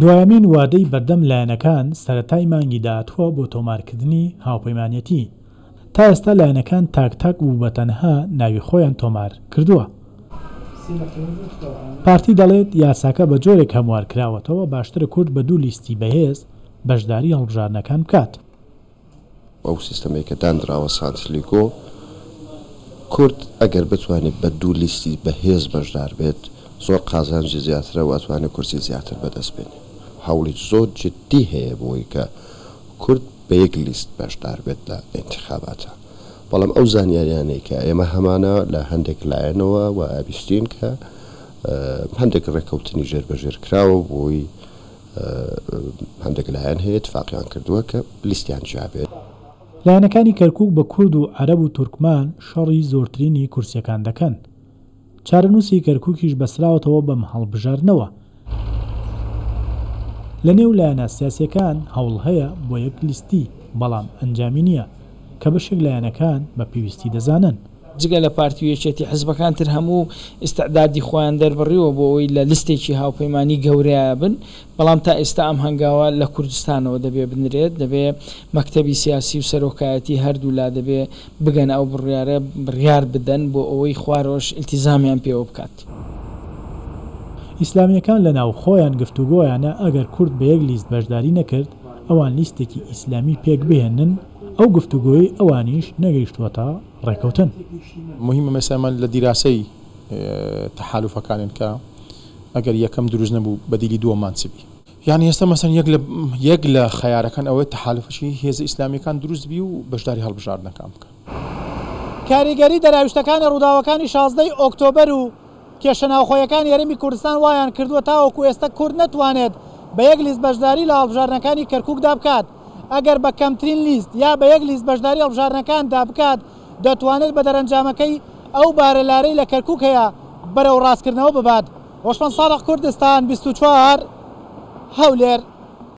دوایەمین وادەی بەردەم لایەنەکان سەرەتای مانگی داهاتووە بۆ تۆمارکردنی هاوپەیمانیەتی. تا ئێستا لایەنەکان تاک و بەتەنها ناوی خۆیان تۆمار کردووە. پارتی دەڵێت یاساکە بە جۆرێک هەموار کراوەتەوە باشترە کورد بە دوو لیستی بەهێز بەشداری هەڵبژاردنەکان بکات. ئەو سیستەمێکە دانراوە سانتلیگۆ کورد ئەگەر بتوانێت بە دوو لیستی بەهێز بەشدار بێت زۆر قازانجی زیاترە و ئەتوانێت کورسی زیاتر بەدەست بێنێ. هەوڵی زۆر جدی هەیە بۆی کە کورد بە یەک لیست بەشدار بێت لە ئینتیخاباتە. بەڵام ئەو زانیاریانەی کە ئێمە هەمانە لە هەندێک لایەنەوە و ئابیستین کە هەندێک ڕێکەوتنی ژێربەژێر کراوە بۆی هەندێک لایەن هەیە اتفاقیان کردووە کە لیستیان جیابێت. لایەنەکانی کەرکووک بە کورد و عەرەب و تورکمان شەڕی زۆرترینی کورسیەکان دەکەن. چارەنووسی کەرکووکیش بەسراوەتەوە بەم هەڵبژاردنەوە. لە نێو لایەنە سیاسیەکان هەوڵ هەیە بۆ یەک لیستی، بەڵام ئەنجامی نییە کە بەشێک لایەنەکان بە پێویستی دەزانن. جگە لە پارتیویەکێتی حزبەکان تر هەموو ئستعدادی خۆیان دەربڕیوە بۆ ئەوی لە لستێکی هاوپەیمانی گەورەیە بن، بەڵام تا ئێستا ئەم هەنگاوە لە کوردستانەوە دەبێ بنرێت، دەبێ مەکتەبی سیاسی و سەرۆکایەتی هەردوو لا دەبێ بگەن ئەو بڕیار بدەن بۆ ئەوەی خوارۆش ئیلتیزامیان پێوە بکات. ئیسلامیەکان لە ناو خۆیان گفتوگۆیانە ئەگەر کورد بە یەک لیست بەشداری نەکرد ئەوان لیستێکی ئیسلامی پێک بهێنن، ئەو گفتوگۆی ئەوانیش نەگەیشتووەتە ڕێکەوتن. مهمە مەسەمان لە دیراسەی تەحالوفەکانن کە ئەگەر یەکەم دروست نەبوو بەدیلی دووەمان چ بی. یعنی ئێستا مەسەن یەک لە خەیارەکان ئەوەی تەحالوفەشی هێزە ئیسلامیەکان دروست بی و بەشداری هەڵبژاردنەکان بکە. کاریگەری دەراویشتەکانی ڕووداوەکانی 16 ئۆکتۆبەر و کێشەناوخۆیەکان یاریمی کوردستان وایان کردووە تاوەکو ئێستا کورد نەتوانێت بە یەک لیست بەشداری لە هەڵبژاردنەکانی کەرکووکدا بکات. ئەگەر بە کەمترین لیست یا بە یەک لیست بەشداری هەڵبژاردنەکاندا بکات دەتوانێت بە دەرەنجامەکەی ئەو بارەلارەی لە کەرکووک هەیە بەرەو ڕاستکردنەوە ببات. ڕۆژمەند ساڵح کوردستان 24 هەولێر.